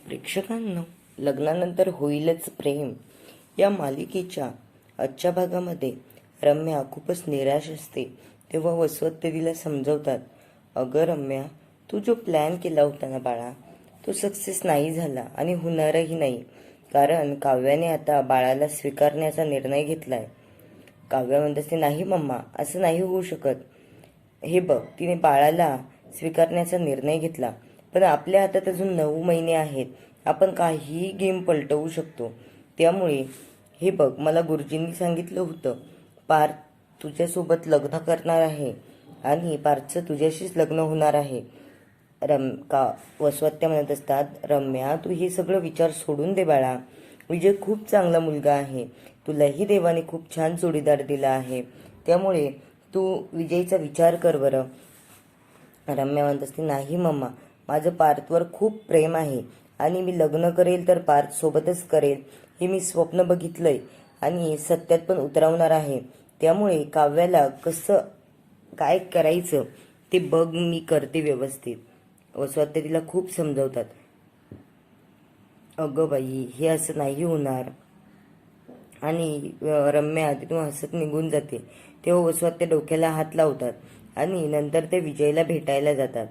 प्रेक्षकांनो, लग्नानंतर होईलच प्रेम या मालिकेच्या आजच्या भागामध्ये रम्या खूपच निराश असते. तेव्हा वसवत तिला समजवतात, अगं रम्या, तू जो प्लॅन केला होता ना बाळा, तो सक्सेस नाही झाला आणि होणारही नाही. कारण काव्याने आता बाळाला स्वीकारण्याचा निर्णय घेतलाय. काव्या म्हणत असते, नाही मम्मा, असं नाही होऊ शकत. हे बघ, तिने बाळाला स्वीकारण्याचा निर्णय घेतला, पण आपल्या हातात अजून 9 महिने आहेत. आपण काहीही गेम पलटवू शकतो. त्यामुळे हे बघ, मला गुरुजींनी सांगितलं होतं, पार्थ तुझ्यासोबत लग्न करणार आहे आणि पार्थचं तुझ्याशीच लग्न होणार आहे. वसवत्या म्हणत असतात, रम्या, तू हे सगळं विचार सोडून दे बाळा. विजय खूप चांगला मुलगा आहे. तुलाही देवाने खूप छान जोडीदार दिला आहे. त्यामुळे तू विजयचा विचार कर बरं. रम्या म्हणत असते, नाही मम्मा, माझं पार्थवर खूप प्रेम आहे आणि मी लग्न करेल तर पार्थ सोबतच करेल. हे मी स्वप्न बघितलंय आणि सत्यात पण उतरवणार आहे. त्यामुळे काव्याला कसं काय करायचं ते बघ, मी करते व्यवस्थित. वसवत्या तिला खूप समजवतात, अगं बाई, हे असं नाही होणार. आणि रम्या तिथून हसत निघून जाते. तेव्हा वसवत्या डोक्याला हात लावतात आणि नंतर ते विजयला भेटायला जातात.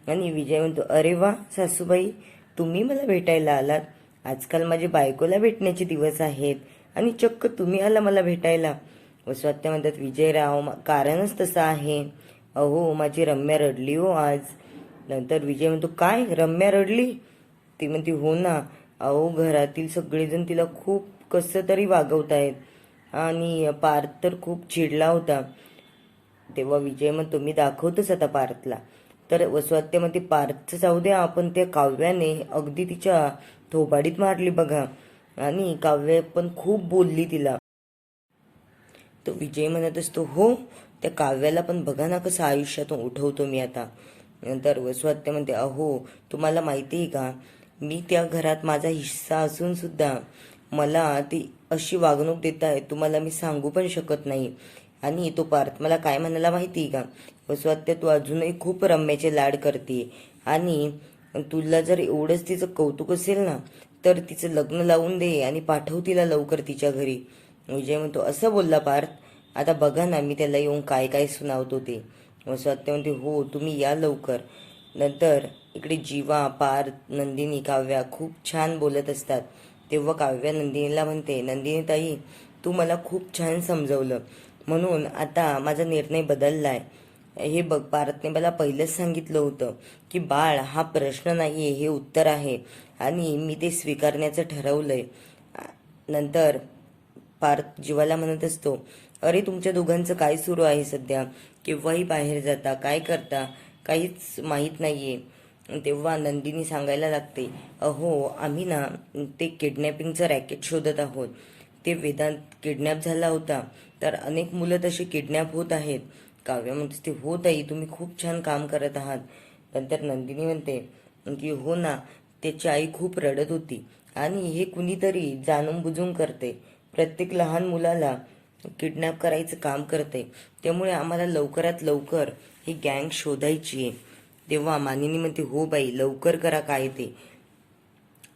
आणि विजय म्हणतो, अरे वा सासूबाई, तुम्ही मला भेटायला आलात. आजकाल माझ्या बायकोला भेटण्याचे दिवस आहेत आणि चक्क तुम्ही आला मला भेटायला. वसवत्या म्हणतात, विजयराव, कारणच तसं आहे. अहो, माझी रम्या रडली हो आज. नंतर विजय म्हणतो, काय, रम्या रडली? ती म्हणते, हो ना. अहो, घरातील सगळेजण तिला खूप कसं तरी वागवतायत आणि पार्थ तर खूप चिडला होता. तेव्हा विजय म्हणतो, मी दाखवतोच आता पार्थला. तर वसवत्या म्हणते, पार्थचं जाऊ द्या, आपण त्या काव्याने अगदी तिच्या थोबाडीत मारली बघा आणि काव्य पण खूप बोलली तिला. तो विजय म्हणत असतो, हो, त्या काव्याला पण बघा ना कसं आयुष्यातून उठवतो मी आता. नंतर वसवत्या म्हणते, अहो, तुम्हाला माहिती आहे का, मी त्या घरात माझा हिस्सा असून सुद्धा मला ती अशी वागणूक देत आहे, तुम्हाला मी सांगू पण शकत नाही. आणि तो पार्थ मला काय म्हणाला माहिती आहे का, वसवत्या, तू अजूनही खूप रम्याचे लाड करते आणि तुला जर एवढंच तिचं कौतुक असेल ना, तर तिचं लग्न लावून दे आणि पाठव तिला लवकर तिच्या घरी. विजय म्हणतो, असं बोलला पार्थ? आता बघा ना, मी त्याला येऊन काय काय सुनावतो ते. वसवत्या म्हणते, हो, तुम्ही या लवकर. नंतर इकडे जीवा, पार्थ, नंदिनी, काव्या खूप छान बोलत असतात. तेव्हा काव्या नंदिनीला म्हणते, नंदिनी ताई, तू मला खूप छान समजवलं, म्हणून आता माझा निर्णय बदललाय. हे बघ, पार्थने मला पहिलंच सांगितलं होतं की बाळ हा प्रश्न नाहीये, हे उत्तर आहे आणि मी ते स्वीकारण्याचं ठरवलंय. नंतर पार्थ जीवाला म्हणत असतो, अरे, तुमच्या दोघांचं काय सुरू आहे सध्या? केव्हाही बाहेर जाता, काय करता, काहीच माहीत नाहीये. तेव्हा नंदिनी सांगायला लागते, अहो, आम्ही ना ते किडनॅपिंगचं रॅकेट शोधत आहोत. ते वेदांत किडनॅप झाला होता, तर अनेक मुलं तशी किडनॅप होत आहेत. काव्य म्हणते, हो ताई, तुम्ही खूप छान काम करत आहात. नंतर नंदिनी म्हणते की हो ना, त्याची आई खूप रडत होती आणि हे कुणीतरी जाणून बुजून करते, प्रत्येक लहान मुलाला किडनॅप करायचं काम करते. त्यामुळे आम्हाला लवकरात लवकर ही गँग शोधायची आहे. तेव्हा मानिनी म्हणते, हो बाई, लवकर करा काय ते.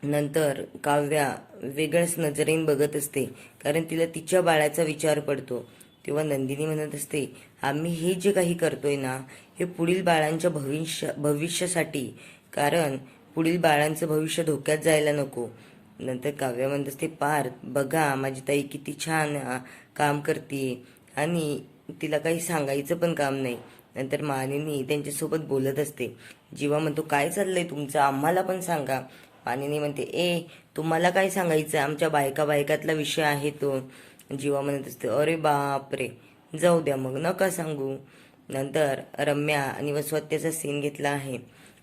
नंतर काव्या वेगळ्याच नजरेने बघत असते, कारण तिला तिच्या बाळाचा विचार पडतो. तेव्हा नंदिनी म्हणत असते, आम्ही हे जे काही करतोय ना, हे पुढील बाळांच्या भविष्यासाठी, कारण पुढील बाळांचं भविष्य धोक्यात जायला नको. नंतर काव्या म्हणत असते, पार्थ बघा, माझी ताई किती छान काम करते आणि तिला काही सांगायचं पण काम नाही. नंतर मानिनी त्यांच्यासोबत बोलत असते. जीवा म्हणतो, काय चाललंय तुमचं, आम्हाला पण सांगा. मानिनी म्हणते, तुम्हाला काय सांगायचं, आमच्या बायका बायकातला विषय आहे तो. जीवा म्हणत असते, अरे बाप रे, जाऊ द्या मग, नका सांगू. नंतर रम्या आणि वसवत्याचा सीन घेतला आहे.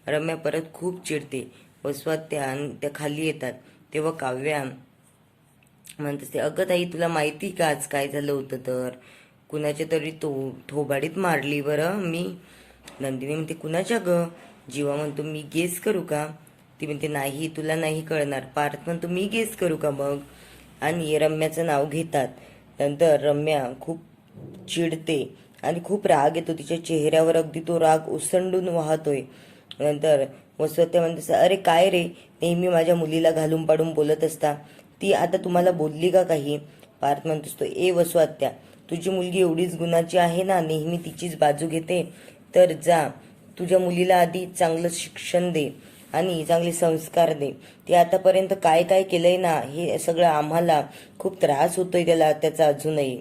रम्या परत खूप चिडते. वसवत्या आणि त्या खाली येतात. तेव्हा काव्या म्हणत असते, अगं ताई, तुला माहिती का आज काय झालं होतं? तर कुणाच्या तरी थोबाडीत मारली बरं मी. नंदिनी म्हणते, कुणाच्या ग? जीवा म्हणतो, मी गेस करू का? ती म्हणते, नाही, तुला नाही कळणार. पार्थ म्हणतो, मी गेस करू का मग? आणि रम्याचं नाव घेतात. नंतर रम्या खूप चिडते आणि खूप राग येतो तिच्या चेहऱ्यावर, अगदी तो राग ओसंडून वाहतोय. नंतर वसुहत्या म्हणते, अरे काय रे, नेहमी माझ्या मुलीला घालून पाडून बोलत असता, ती आता तुम्हाला बोलली का काही? पार्थ म्हणत असतो, ए वसुहत्या, तुझी मुलगी एवढीच गुणाची आहे ना, नेहमी तिचीच बाजू घेते, तर जा तुझ्या मुलीला आधी चांगलं शिक्षण दे आणि चांगले संस्कार दे. ते आतापर्यंत काय काय केलंय ना, हे सगळं आम्हाला खूप त्रास होतोय त्याचा अजूनही.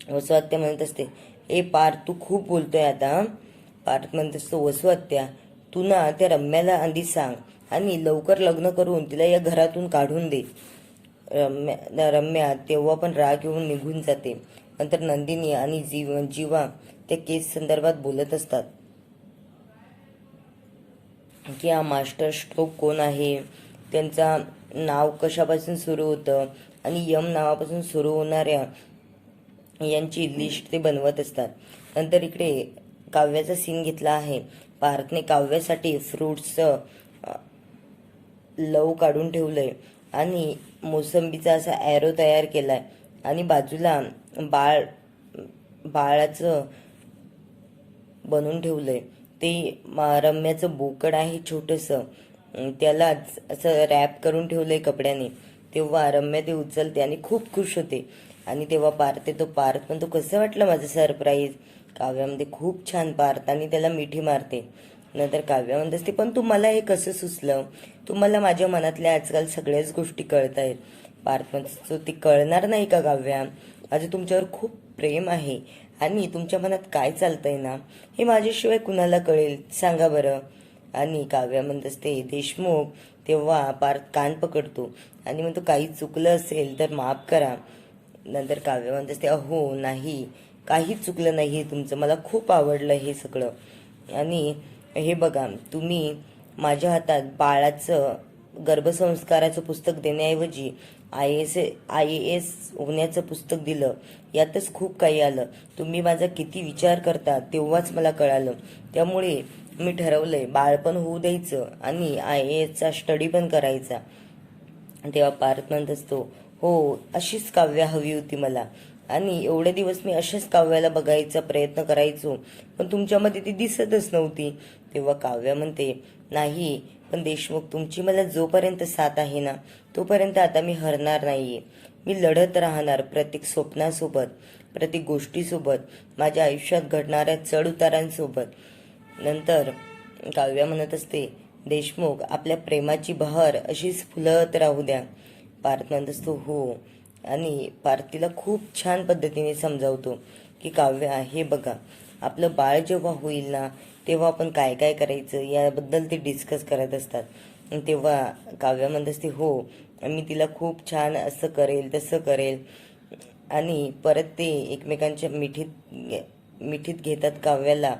वसुहत्या म्हणत असते, ए पार्थ, तू खूप बोलतोय आता. पार्थ म्हणत असतो, वसुहत्या, तू ना त्या रम्याला आधी सांग आणि लवकर लग्न करून तिला या घरातून काढून दे. रम्या तेव्हा पण राग येऊन निघून जाते. नंतर नंदिनी आणि जीवा त्या केस संदर्भात बोलत असतात की हा मास्टर स्ट्रोक कोण आहे, त्यांचा नाव कशापासून सुरू होतं आणि यम नावापासून सुरू होणाऱ्या यांची लिस्ट ते बनवत असतात. नंतर इकडे काव्याचा सीन घेतला आहे. पार्थने काव्यासाठी फ्रूट्सचं लव काढून ठेवलंय आणि मोसंबीचा असा ॲरो तयार केलाय आणि बाजूला बाळाचं बनवून ठेवलंय. ते रम्याचं बोकड आहे छोटंसं, त्याला असं रॅप करून ठेवलंय कपड्याने. तेव्हा रम्या ते उचलते आणि खूप खुश होते. आणि तेव्हा पार्थ म्हणतो, कसं वाटलं माझं सरप्राईज? काव्यामध्ये खूप छान पार्थ, आणि त्याला मिठी मारते. नंतर काव्या म्हणत असते, पण तू मला हे कसं सुचलं? तुम्हाला माझ्या मनातल्या आजकाल सगळ्याच गोष्टी कळत आहेत. पार्थ म्हणतो, ते कळणार नाही का काव्या? माझं तुमच्यावर खूप प्रेम आहे आणि तुमच्या मनात काय चालतंय ना, हे माझ्याशिवाय कुणाला कळेल सांगा बरं. आणि काव्या म्हणत असते, देशमुख. तेव्हा पार्थ कान पकडतो आणि म्हणतो, काही चुकलं असेल तर माफ करा. नंतर काव्य म्हणत असते, अहो नाही, काहीच चुकलं नाही तुमचं, मला खूप आवडलं हे सगळं. आणि हे बघा, तुम्ही माझ्या हातात बाळाचं गर्भसंस्काराचं पुस्तक देण्याऐवजी IAS होण्याचं पुस्तक दिलं, यातच खूप काही आलं. तुम्ही माझा किती विचार करता तेव्हाच मला कळालं. त्यामुळे मी ठरवलंय बाळ पण होऊ द्यायचं आणि IASचा स्टडी पण करायचा. तेव्हा पार्थ म्हणत असतो, हो, अशीच काव्या हवी होती मला, आणि एवढे दिवस मी अशाच काव्याला बघायचा प्रयत्न करायचो, पण तुमच्यामध्ये ती दिसतच नव्हती. तेव्हा काव्या म्हणते, नाही पण देशमुख, तुमची मला जोपर्यंत साथ आहे ना, तोपर्यंत आता मी हरणार नाहीये. मी लढत राहणार प्रत्येक स्वप्नासोबत, प्रत्येक गोष्टीसोबत, माझ्या आयुष्यात घडणाऱ्या चढ उतारांसोबत. नंतर काव्या म्हणत असते, देशमुख, आपल्या प्रेमाची बहर अशीच फुलत राहू द्या. पार्थ म्हणत असतो, हो. आणि पार्थ तिला खूप छान पद्धतीने समजावतो की काव्या, हे बघा, आपलं बाळ जेव्हा होईल ना, तेव्हा आपण काय काय करायचं याबद्दल ते डिस्कस करत असतात. तेव्हा काव्या म्हणत असते, हो, मी तिला खूप छान असं करेल तसं करेल. आणि परत ते एकमेकांच्या मिठीत घेतात काव्याला.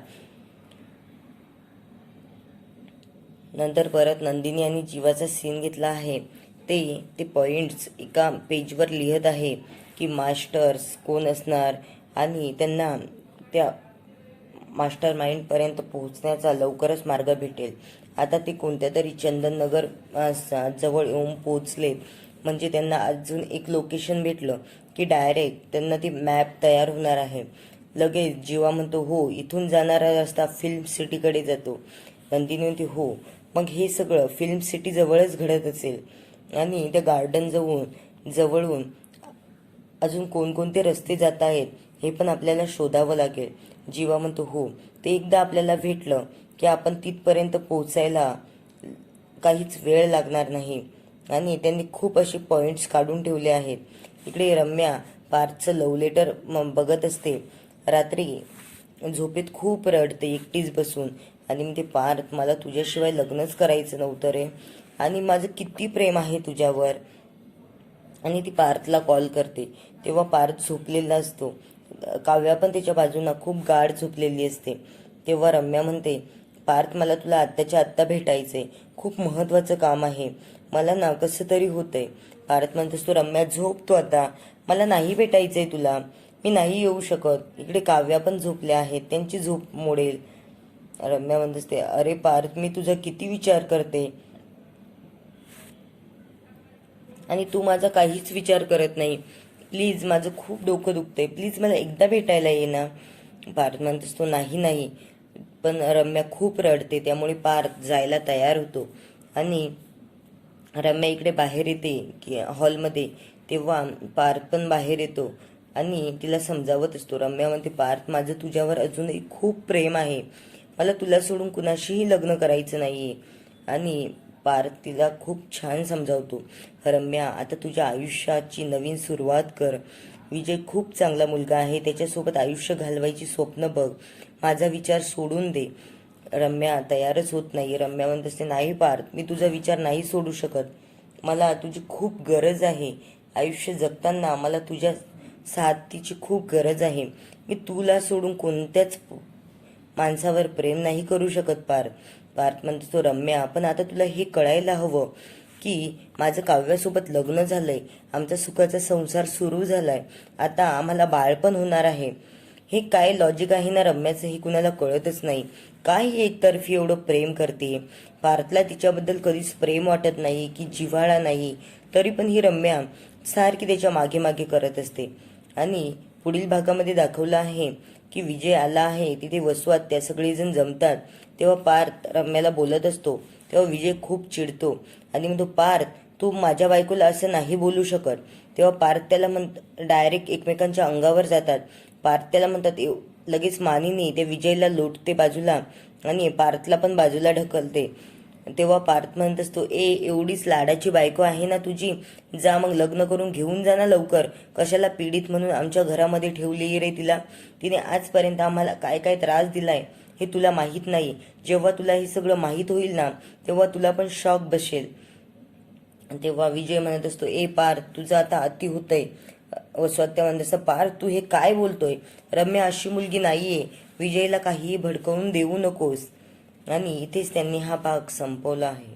नंतर परत नंदिनी आणि जीवाचा सीन घेतला आहे. ते पॉइंट्स एका पेजवर लिहत आहे की मास्टर्स कोण असणार आणि त्यांना त्या मास्टर माइंडपर्यंत पोहोचण्याचा लवकरच मार्ग भेटेल. आता ते कोणत्या तरी चंदननगर जवळ येऊन पोहोचलेत, म्हणजे त्यांना अजून एक लोकेशन भेटलं की डायरेक्ट त्यांना ती मॅप तयार होणार आहे. लगेच जीवा म्हणतो, हो, इथून जाणारा रस्ता फिल्म सिटीकडे जातो. नंदिनी म्हणते, हो, मग हे सगळं फिल्म सिटी जवळच घडत असेल. आणि त्या गार्डन जवळून अजून कोणकोणते रस्ते जात आहेत हे पण आपल्याला शोधावं लागेल. जीवा म्हणतो, हो, ते एकदा आपल्याला भेटलं की आपण तिथपर्यंत पोहोचायला काहीच वेळ लागणार नाही. आणि त्यांनी खूप असे पॉइंट्स काढून ठेवले आहेत. इकडे रम्या पार्थचं लव्ह लेटर बघत असते. रात्री झोपेत खूप रडते एकटीच बसून आणि म्हणते, पार्थ, मला तुझ्याशिवाय लग्नच करायचं नव्हतं रे, आणि माझं किती प्रेम आहे तुझ्यावर. आणि ती पार्थला कॉल करते. तेव्हा पार्थ झोपलेला असतो. काव्या पण त्याच्या बाजूला खूप गाढ झोपलेली असते. तेव्हा रम्या म्हणते, पार्थ, मला तुला आत्ताच्या आत्ता भेटायचंय, खूप महत्वाचं काम आहे, मला ना कसं तरी होतंय. पार्थ म्हणत असतो, रम्या झोप तू आता, मला नाही भेटायचंय तुला, मी नाही येऊ शकत. इकडे काव्या पण झोपल्या आहेत, त्यांची झोप मोडेल. रम्या म्हणत असते, अरे पार्थ, मी तुझा किती विचार करते आणि तू माझा काहीच विचार करत नाही. प्लीज, माझं खूप डोकं दुखतंय, प्लीज मला एकदा भेटायला ये ना. पार्थ म्हणत असतो, नाही, पण रम्या खूप रडते, त्यामुळे पार्थ जायला तयार होतो. आणि रम्या इकडे बाहेर येते की हॉलमध्ये, तेव्हा पार्थ पण बाहेर येतो आणि तिला समजावत असतो. रम्या म्हणते, पार्थ, माझं तुझ्यावर अजूनही खूप प्रेम आहे, मला तुला सोडून कुणाशीही लग्न करायचं नाहीये. आणि पार्थ तिला खूप छान समजावतो. रम्या, आता तुझ्या आयुष्याची नवीन सुरुवात कर. विजय खूप चांगला मुलगा आहे, त्याच्यासोबत आयुष्य घालवायची स्वप्न बघ, माझा विचार सोडून दे. रम्या तयारच होत नाही. रम्या म्हणत असते, नाही पार्थ, मी तुझा विचार नाही सोडू शकत, मला तुझी खूप गरज आहे. आयुष्य जगताना मला तुझ्या साथीची खूप गरज आहे. मी तुला सोडून कोणत्याच माणसावर प्रेम नाही करू शकत पार्थ. पार्थ म्हणतो, रम्या, पण आता तुला हे कळायला हवं की माझं काव्यासोबत लग्न झालंय, आमचा सुखाचा संसार सुरू झालाय, आता आम्हाला बाळ पण होणार आहे. हे काय लॉजिक आहे ना रम्याचं, हे कुणाला कळतच नाही. काय ही एकतर्फी एवढं प्रेम करते. पार्थला तिच्याबद्दल कधीच प्रेम वाटत नाही की जिव्हाळा नाही, तरी पण ही रम्या सारखी त्याच्या मागे मागे करत असते. आणि पुढील भागामध्ये दाखवलं आहे की विजय आला आहे, तिथे वसू आत्या सगळेजण जमतात. तेव्हा पार्थ रम्याला बोलत असतो, तेव्हा विजय खूप चिडतो आणि म्हणतो, पार्थ, तू माझ्या बायकोला असं नाही बोलू शकत. तेव्हा पार्थ त्याला डायरेक्ट एकमेकांच्या अंगावर जातात. पार्थ त्याला म्हणतात, लगेच मानिनी ते विजयला लोटते बाजूला आणि पार्थला पण बाजूला ढकलते. तेव्हा पार्थ म्हणत असतो, एवढीच लाडाची बायको आहे ना तुझी, जा मग लग्न करून घेऊन जा ना लवकर, कशाला पीडित म्हणून आमच्या घरामध्ये ठेवली रे तिला, तिने आजपर्यंत आम्हाला काय काय त्रास दिलाय हे तुला माहीत नाही. जेव्हा तुला हे सगळं माहीत होईल ना, तेव्हा तुला पण शॉक बसेल. तेव्हा विजय म्हणत असतो, पार्थ, तुझं आता अति होतंय. स्वतः म्हणत असतं, पार्थ, तू हे काय बोलतोय, रम्या अशी मुलगी नाहीये, विजयला काहीही भडकवून देऊ नकोस. आणि इथेच त्यांनी हा भाग संपवला आहे.